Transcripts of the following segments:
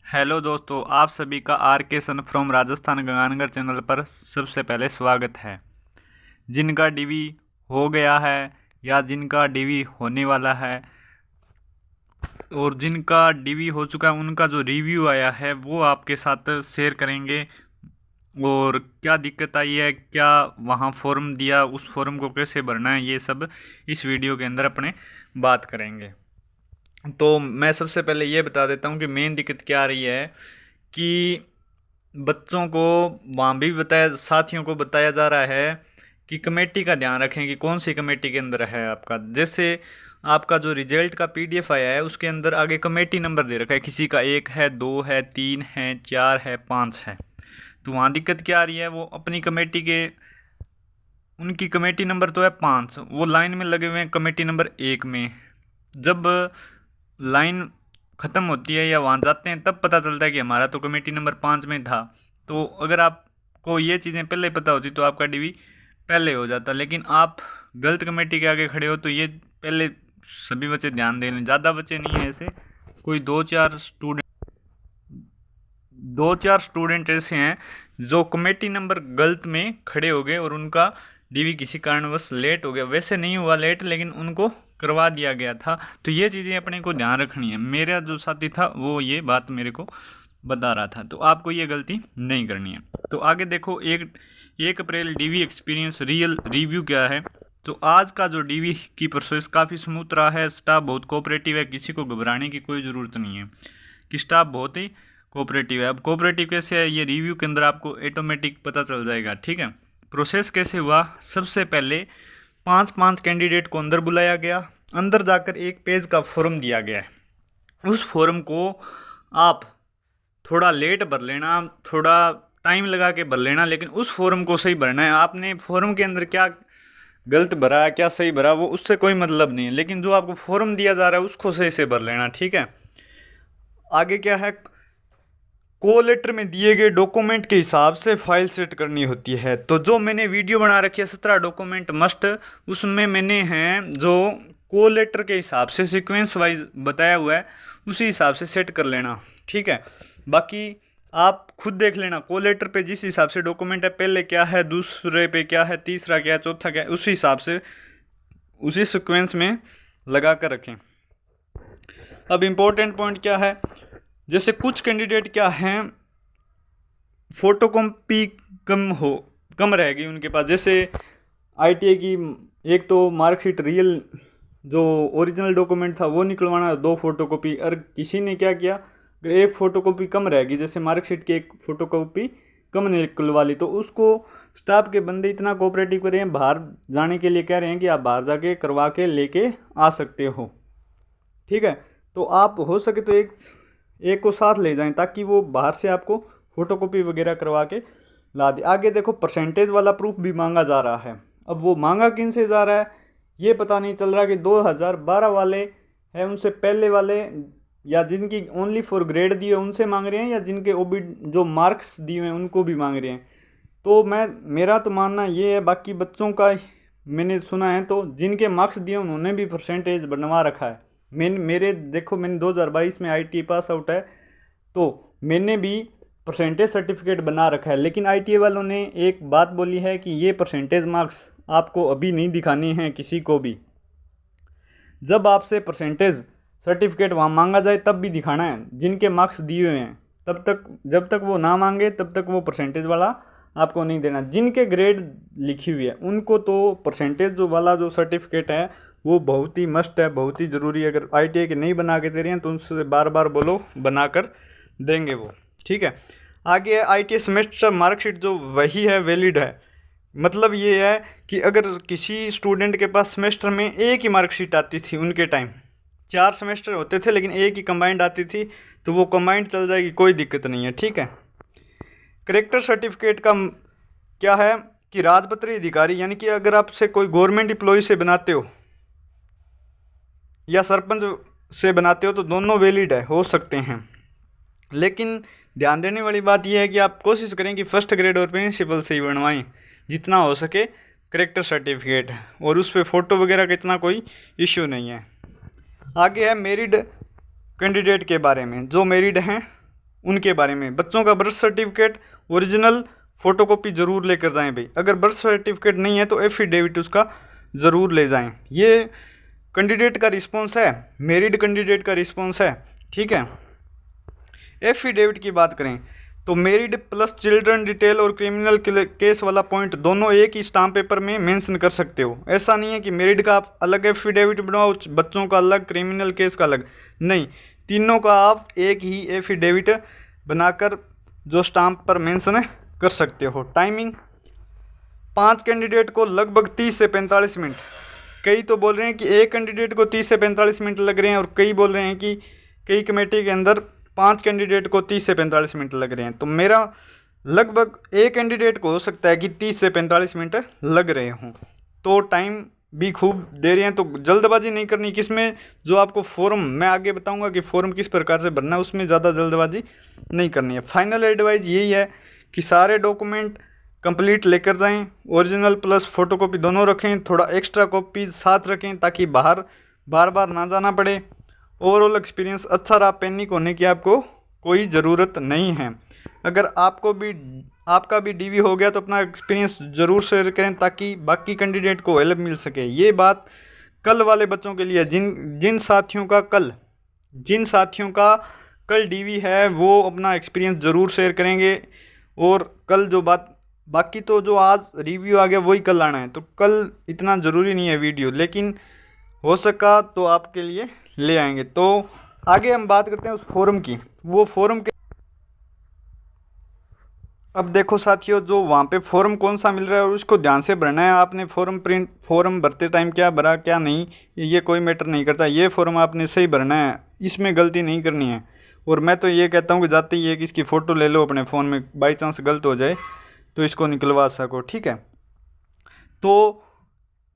Hello दोस्तों, आप सभी का आर के sun from Rajasthan Ganganagar channel पर सबसे पहले स्वागत है। जिनका डीवी हो गया है या जिनका डीवी होने वाला है और जिनका डीवी हो चुका है उनका जो रिव्यू आया है वो आपके साथ शेयर करेंगे। और क्या दिक्कत आई है, क्या वहाँ फॉर्म दिया, उस फॉर्म को कैसे भरना है, ये सब इस वीडियो के अंदर अपने बात करेंगे। तो मैं सबसे पहले ये बता देता हूँ कि मेन दिक्कत क्या आ रही है कि बच्चों को वहाँ भी बताया, साथियों को बताया जा रहा है कि कमेटी का ध्यान रखें कि कौन सी कमेटी के अंदर है आपका। जैसे आपका जो रिजल्ट का पीडीएफ आया है उसके अंदर आगे कमेटी नंबर दे रखा है, किसी का 1 है, 2 है, 3 है, 4 है, 5 है। तो वहाँ दिक्कत क्या आ रही है, वो अपनी कमेटी के, उनकी कमेटी नंबर तो है 5, वो लाइन में लगे हुए हैं कमेटी नंबर 1 में। जब लाइन ख़त्म होती है या वहाँ जाते हैं तब पता चलता है कि हमारा तो कमेटी नंबर 5 में था। तो अगर आपको ये चीज़ें पहले पता होती तो आपका डीवी पहले हो जाता, लेकिन आप गलत कमेटी के आगे खड़े हो। तो ये पहले सभी बच्चे ध्यान दें, ज़्यादा बच्चे नहीं है ऐसे, कोई दो चार स्टूडेंट ऐसे हैं जो कमेटी नंबर गलत में खड़े हो गए और उनका डीवी किसी कारणवश लेट हो गया। वैसे नहीं हुआ लेट, लेकिन उनको करवा दिया गया था। तो ये चीज़ें अपने को ध्यान रखनी है। मेरा जो साथी था वो ये बात मेरे को बता रहा था, तो आपको ये गलती नहीं करनी है। तो आगे देखो, 1 अप्रैल डीवी एक्सपीरियंस रियल रिव्यू क्या है। तो आज का जो डीवी की प्रोसेस काफ़ी स्मूथ रहा है, स्टाफ बहुत कोऑपरेटिव है, किसी को घबराने की कोई ज़रूरत नहीं है कि स्टाफ बहुत ही कोऑपरेटिव है। अब कोऑपरेटिव कैसे है ये रिव्यू के अंदर आपको ऑटोमेटिक पता चल जाएगा, ठीक है। प्रोसेस कैसे हुआ, सबसे पहले 5 कैंडिडेट को अंदर बुलाया गया, अंदर जाकर एक पेज का फॉर्म दिया गया है। उस फॉर्म को आप थोड़ा लेट भर लेना, थोड़ा टाइम लगा के भर लेना, लेकिन उस फॉर्म को सही भरना है। आपने फॉर्म के अंदर क्या गलत भरा है, क्या सही भरा, वो उससे कोई मतलब नहीं है, लेकिन जो आपको फॉर्म दिया जा रहा है उसको सही से भर लेना, ठीक है। आगे क्या है, को लेटर में दिए गए डॉक्यूमेंट के हिसाब से फाइल सेट करनी होती है। तो जो मैंने वीडियो बना रखी है 17 डॉक्यूमेंट मस्ट, उसमें मैंने हैं जो को लेटर के हिसाब से सीक्वेंस वाइज बताया हुआ है, उसी हिसाब से सेट कर लेना, ठीक है। बाकी आप खुद देख लेना, को लेटर पे जिस हिसाब से डॉक्यूमेंट है, पहले क्या है, दूसरे पे क्या है, तीसरा क्या है, चौथा क्या है, उसी हिसाब से उसी सीक्वेंस में लगा कर रखें। अब इम्पोर्टेंट पॉइंट क्या है, जैसे कुछ कैंडिडेट क्या हैं, फोटोकॉपी कम रहेगी उनके पास। जैसे आईटीआई की एक तो मार्कशीट रियल जो ओरिजिनल डॉक्यूमेंट था वो निकलवाना, 2 फोटोकॉपी। और किसी ने क्या किया, अगर एक फ़ोटोकॉपी कम रहेगी, जैसे मार्कशीट की एक फ़ोटोकॉपी कम निकलवा ली, तो उसको स्टाफ के बंदे इतना कोऑपरेटिव कर रहे हैं, बाहर जाने के लिए कह रहे हैं कि आप बाहर जाके करवा के लेके आ सकते हो, ठीक है। तो आप हो सके तो एक को साथ ले जाएं ताकि वो बाहर से आपको फ़ोटोकॉपी वगैरह करवा के ला दे। आगे देखो, परसेंटेज वाला प्रूफ भी मांगा जा रहा है। अब वो मांगा किन से जा रहा है ये पता नहीं चल रहा कि 2012 वाले हैं उनसे पहले वाले, या जिनकी ओनली फॉर ग्रेड दिए उनसे मांग रहे हैं, या जिनके ओबी जो मार्क्स दिए हैं उनको भी मांग रहे हैं। तो मेरा तो मानना ये है, बाकी बच्चों का मैंने सुना है तो जिनके मार्क्स दिए उन्होंने भी परसेंटेज बनवा रखा है। मैंने 2022 में आईटीआई पास आउट है, तो मैंने भी परसेंटेज सर्टिफिकेट बना रखा है। लेकिन आईटीआई वालों ने एक बात बोली है कि ये परसेंटेज मार्क्स आपको अभी नहीं दिखाने हैं किसी को भी। जब आपसे परसेंटेज सर्टिफिकेट वहाँ मांगा जाए तब भी दिखाना है, जिनके मार्क्स दिए हुए हैं तब तक, जब तक वो ना मांगे तब तक वो परसेंटेज वाला आपको नहीं देना। जिनके ग्रेड लिखी हुई है उनको तो परसेंटेज जो वाला जो सर्टिफिकेट है वो बहुत ही मस्ट है, बहुत ही ज़रूरी है। अगर आईटीआई के नहीं बना के दे रहे हैं तो उनसे बार बार बोलो, बना कर देंगे वो, ठीक है। आगे आईटीआई सेमेस्टर मार्कशीट जो वही है, वैलिड है। मतलब ये है कि अगर किसी स्टूडेंट के पास सेमेस्टर में एक ही मार्कशीट आती थी, उनके टाइम 4 सेमेस्टर होते थे लेकिन एक ही कंबाइंड आती थी, तो वो कंबाइंड चल जाएगी, कोई दिक्कत नहीं है, ठीक है। करेक्टर सर्टिफिकेट का क्या है कि राजपत्रित अधिकारी, यानी कि अगर आपसे कोई गवर्नमेंट एम्प्लॉय से बनाते हो या सरपंच से बनाते हो तो दोनों वैलिड है, हो सकते हैं। लेकिन ध्यान देने वाली बात यह है कि आप कोशिश करें कि फर्स्ट ग्रेड और प्रिंसिपल से ही बनवाएं जितना हो सके करेक्टर सर्टिफिकेट, और उस पर फ़ोटो वगैरह का इतना कोई इश्यू नहीं है। आगे है मेरिड कैंडिडेट के बारे में। जो मेरिड हैं उनके बारे में। बच्चों का बर्थ सर्टिफिकेट ओरिजिनल फ़ोटोकॉपी ज़रूर लेकर जाएं भाई। अगर बर्थ सर्टिफिकेट नहीं है तो एफिडेविट उसका ज़रूर ले जाएं। ये कैंडिडेट का रिस्पॉन्स है, मेरिड कैंडिडेट का रिस्पॉन्स है, ठीक है। एफिडेविट की बात करें तो मेरिड प्लस चिल्ड्रन डिटेल और क्रिमिनल केस वाला पॉइंट दोनों एक ही स्टाम्प पेपर में मेंशन कर सकते हो। ऐसा नहीं है कि मेरिड का आप अलग एफिडेविट बनाओ, बच्चों का अलग, क्रिमिनल केस का अलग, नहीं, तीनों का आप एक ही एफिडेविट बनाकर जो स्टाम्प पर मेंशन कर सकते हो। टाइमिंग 5 कैंडिडेट को लगभग 30 से 45 मिनट। कई तो बोल रहे हैं कि एक कैंडिडेट को 30 से 45 मिनट लग रहे हैं, और कई बोल रहे हैं कि कई कमेटी के अंदर 5 कैंडिडेट को 30 से 45 मिनट लग रहे हैं। तो मेरा लगभग एक कैंडिडेट को हो सकता है कि 30 से 45 मिनट लग रहे हों। तो टाइम भी खूब दे रहे हैं, तो जल्दबाजी नहीं करनी किसमें। जो आपको फॉर्म मैं आगे बताऊंगा कि फॉर्म किस प्रकार से भरना है, उसमें ज़्यादा जल्दबाजी नहीं करनी है। फाइनल एडवाइस यही है कि सारे डॉक्यूमेंट कंप्लीट लेकर जाएं, ओरिजिनल प्लस फ़ोटोकॉपी दोनों रखें, थोड़ा एक्स्ट्रा कॉपी साथ रखें ताकि बाहर बार बार ना जाना पड़े। ओवरऑल एक्सपीरियंस अच्छा रहा, पैनिक होने की आपको कोई ज़रूरत नहीं है। अगर आपका भी डीवी हो गया तो अपना एक्सपीरियंस ज़रूर शेयर करें ताकि बाकी कैंडिडेट को हेल्प मिल सके। ये बात कल वाले बच्चों के लिए, जिन साथियों का कल डीवी है वो अपना एक्सपीरियंस ज़रूर शेयर करेंगे। और कल जो बात बाकी तो जो आज रिव्यू आ गया वही कल आना है, तो कल इतना ज़रूरी नहीं है वीडियो, लेकिन हो सका तो आपके लिए ले आएंगे। तो आगे हम बात करते हैं उस फॉर्म की। वो फॉर्म के अब देखो साथियों, जो वहाँ पे फॉर्म कौन सा मिल रहा है और उसको ध्यान से भरना है। आपने फॉर्म भरते टाइम क्या भरा क्या नहीं ये कोई मैटर नहीं करता। ये फॉर्म आपने सही भरना है, इसमें गलती नहीं करनी है। और मैं तो ये कहता हूँ कि जाते ही एक इसकी फ़ोटो ले लो अपने फ़ोन में, बाई चांस गलत हो जाए तो इसको निकलवा सको, ठीक है। तो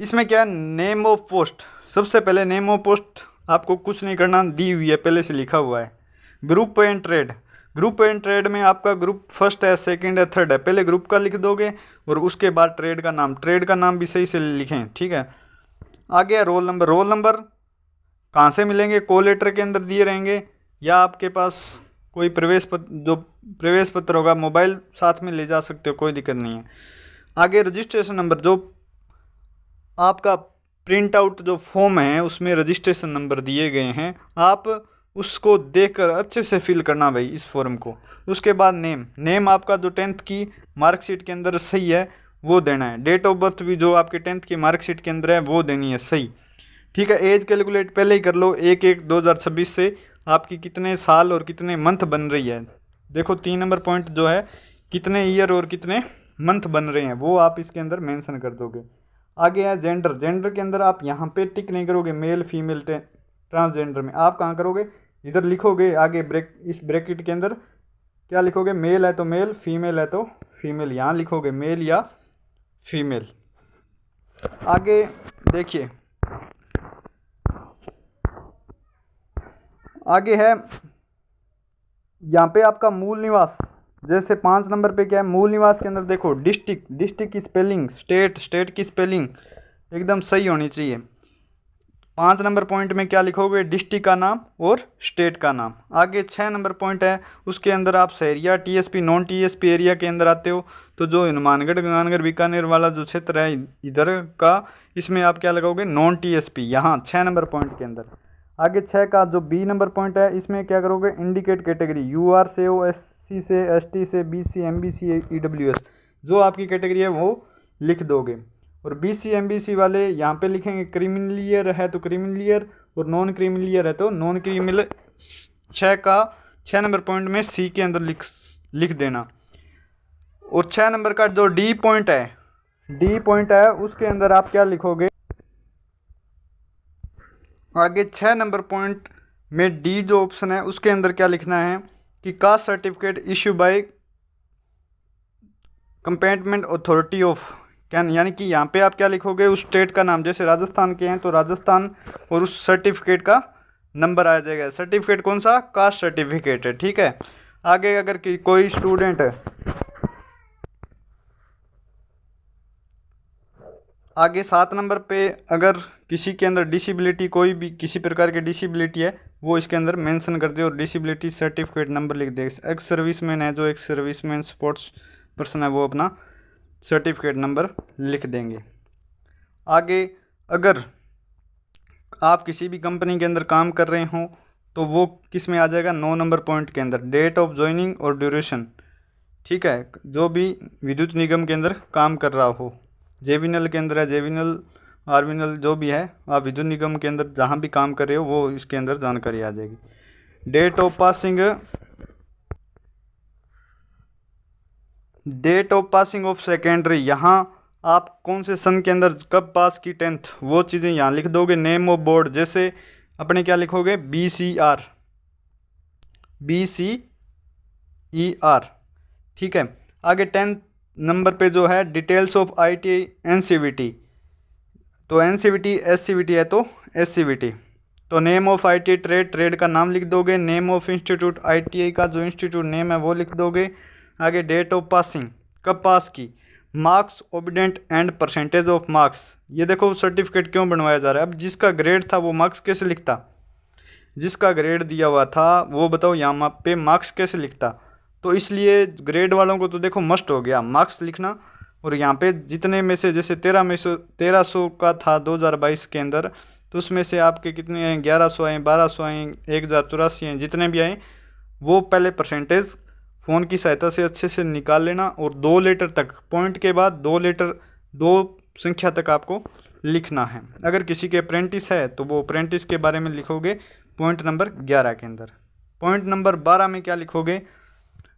इसमें क्या, नेम ऑफ पोस्ट, सबसे पहले नेम ऑफ पोस्ट आपको कुछ नहीं करना, दी हुई है, पहले से लिखा हुआ है। ग्रुप एंड ट्रेड में आपका ग्रुप फर्स्ट है, सेकंड है, थर्ड है, पहले ग्रुप का लिख दोगे और उसके बाद ट्रेड का नाम भी सही से लिखें, ठीक है। आगे रोल नंबर कहाँ से मिलेंगे, कॉल लेटर के अंदर दिए रहेंगे या आपके पास कोई प्रवेश पत्र होगा, मोबाइल साथ में ले जा सकते हो, कोई दिक्कत नहीं है। आगे रजिस्ट्रेशन नंबर, जो आपका प्रिंट आउट जो फॉर्म है उसमें रजिस्ट्रेशन नंबर दिए गए हैं, आप उसको देखकर अच्छे से फिल करना भाई इस फॉर्म को। उसके बाद नेम आपका जो 10th की मार्कशीट के अंदर सही है वो देना है। डेट ऑफ बर्थ भी जो आपके 10th की मार्कशीट के अंदर है वो देनी है सही, ठीक है। एज कैलकुलेट पहले ही कर लो, 1/1/2026 से आपकी कितने साल और कितने मंथ बन रही है। देखो 3 नंबर पॉइंट जो है कितने ईयर और कितने मंथ बन रहे हैं वो आप इसके अंदर मेंशन कर दोगे। आगे है जेंडर के अंदर आप यहाँ पे टिक नहीं करोगे, मेल फीमेल ट्रांसजेंडर में आप कहाँ करोगे, इधर लिखोगे आगे इस ब्रैकेट के अंदर क्या लिखोगे, मेल है तो मेल, फीमेल है तो फीमेल, यहाँ लिखोगे मेल या फीमेल। आगे देखिए, आगे है यहाँ पे आपका मूल निवास। जैसे 5 नंबर पे क्या है, मूल निवास के अंदर देखो डिस्ट्रिक्ट की स्पेलिंग, स्टेट की स्पेलिंग एकदम सही होनी चाहिए। 5 नंबर पॉइंट में क्या लिखोगे, डिस्ट्रिक्ट का नाम और स्टेट का नाम। आगे 6 नंबर पॉइंट है उसके अंदर आप शहरिया, टीएसपी, नॉन टीएसपी एरिया के अंदर आते हो, तो जो हनुमानगढ़, गंगानगर, बीकानेर वाला जो क्षेत्र है इधर का, इसमें आप क्या लगाओगे, नॉन टीएसपी, यहाँ 6 नंबर पॉइंट के अंदर। आगे 6 का जो बी नंबर पॉइंट है इसमें क्या करोगे, इंडिकेट कैटेगरी, यूआर से हो, एससी से, एसटी से, बीसी, एमबीसी, ईडब्ल्यूएस, जो आपकी कैटेगरी है वो लिख दोगे। और बीसी एमबीसी वाले यहाँ पे लिखेंगे क्रिमिनलियर है तो क्रिमिनलियर और नॉन क्रिमिनलियर है तो नॉन क्रिमिनल। 6 नंबर पॉइंट में सी के अंदर लिख देना। और 6 नंबर का जो डी पॉइंट है उसके अंदर आप क्या लिखोगे, आगे 6 नंबर पॉइंट में डी जो ऑप्शन है उसके अंदर क्या लिखना है कि caste certificate issue bye competent authority of can, यानी कि यहाँ पे आप क्या लिखोगे, उस स्टेट का नाम, जैसे राजस्थान के हैं तो राजस्थान, और उस सर्टिफिकेट का नंबर आ जाएगा। सर्टिफिकेट कौन सा, कास्ट सर्टिफिकेट है, ठीक है। आगे अगर कोई स्टूडेंट है, आगे 7 नंबर पे अगर किसी के अंदर डिसेबिलिटी, कोई भी किसी प्रकार की डिसेबिलिटी है वो इसके अंदर मेंशन कर दे और डिसेबिलिटी सर्टिफिकेट नंबर लिख दे। एक्स सर्विसमैन है, जो एक्स सर्विसमैन स्पोर्ट्स पर्सन है, वो अपना सर्टिफिकेट नंबर लिख देंगे। आगे अगर आप किसी भी कंपनी के अंदर काम कर रहे हों तो वो किस में आ जाएगा, 9 नंबर पॉइंट के अंदर, डेट ऑफ ज्वाइनिंग और ड्यूरेशन। ठीक है, जो भी विद्युत निगम के अंदर काम कर रहा हो, जेवीनल के अंदर है, जेवीनल आरवीनल जो भी है, आप विद्युत निगम के अंदर जहाँ भी काम कर रहे हो वो इसके अंदर जानकारी आ जाएगी। Date of passing of secondary, यहाँ आप कौन से सन के अंदर कब पास की 10th, वो चीज़ें यहाँ लिख दोगे। नेम ऑफ बोर्ड, जैसे अपने क्या लिखोगे, BCER। ठीक है, आगे 10 नंबर पे जो है डिटेल्स ऑफ ITI NCVT, तो NCVT SCVT है तो SCVT, तो name of ITI trade, trade का नाम लिख दोगे। नेम ऑफ इंस्टीट्यूट, ITI का जो इंस्टीट्यूट नेम है वो लिख दोगे। आगे डेट ऑफ पासिंग, कब पास की, marks obedient and percentage of marks. ये देखो सर्टिफिकेट क्यों बनवाया जा रहा है। अब जिसका ग्रेड था वो मार्क्स कैसे लिखता, जिसका ग्रेड दिया हुआ था वो बताओ यहाँ पे मार्क्स कैसे लिखता। तो इसलिए ग्रेड वालों को तो देखो मस्ट हो गया मार्क्स लिखना। और यहाँ पे जितने में से, जैसे 1300 का था 2022 के अंदर, तो उसमें से आपके कितने आए, 1100 आए, 1200 आए, 1084 आए, जितने भी आए वो पहले परसेंटेज फ़ोन की सहायता से अच्छे से निकाल लेना। और 2 लेटर तक, पॉइंट के बाद 2 लेटर, 2 संख्या तक आपको लिखना है। अगर किसी के अप्रेंटिस है तो वो अप्रेंटिस के बारे में लिखोगे पॉइंट नंबर 11 के अंदर। पॉइंट नंबर 12 में क्या लिखोगे,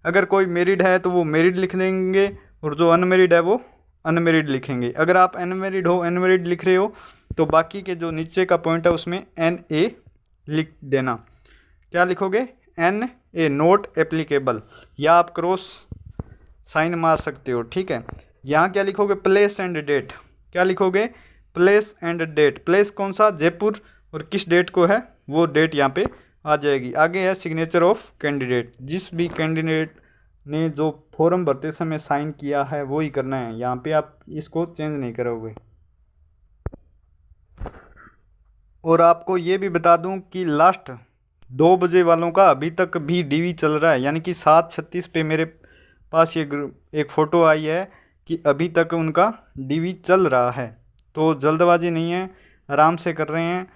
अगर कोई मैरिड है तो वो मैरिड लिख देंगे, और जो अनमेरिड है वो अनमेरिड लिखेंगे। अगर आप अनमेरिड हो, अनमेरिड लिख रहे हो, तो बाकी के जो नीचे का पॉइंट है उसमें NA लिख देना। क्या लिखोगे, NA नॉट एप्लीकेबल, या आप क्रॉस साइन मार सकते हो। ठीक है, यहाँ क्या लिखोगे, प्लेस एंड डेट। क्या लिखोगे, प्लेस एंड डेट। प्लेस कौन सा, जयपुर, और किस डेट को है वो डेट यहाँ पे आ जाएगी। आगे है सिग्नेचर ऑफ कैंडिडेट, जिस भी कैंडिडेट ने जो फॉर्म भरते समय साइन किया है वो ही करना है, यहाँ पे आप इसको चेंज नहीं करोगे। और आपको ये भी बता दूं कि लास्ट 2 बजे वालों का अभी तक भी DV चल रहा है, यानी कि 7:36 पे मेरे पास ये एक फ़ोटो आई है कि अभी तक उनका DV चल रहा है। तो जल्दबाजी नहीं है, आराम से कर रहे हैं।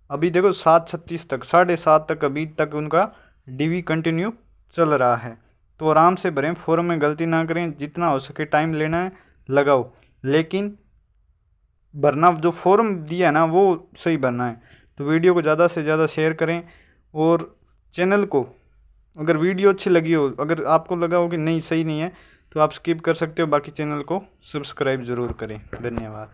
अभी देखो 7:36 तक, 7:30 तक अभी तक उनका DV कंटिन्यू चल रहा है। तो आराम से भरें, फॉर्म में गलती ना करें, जितना हो सके टाइम लेना है लगाओ, लेकिन भरना, जो फॉर्म दिया है ना वो सही भरना है। तो वीडियो को ज़्यादा से ज़्यादा शेयर करें, और चैनल को, अगर वीडियो अच्छी लगी हो, अगर आपको लगा हो कि नहीं सही नहीं है, तो आप स्किप कर सकते हो, बाकी चैनल को सब्सक्राइब ज़रूर करें। धन्यवाद।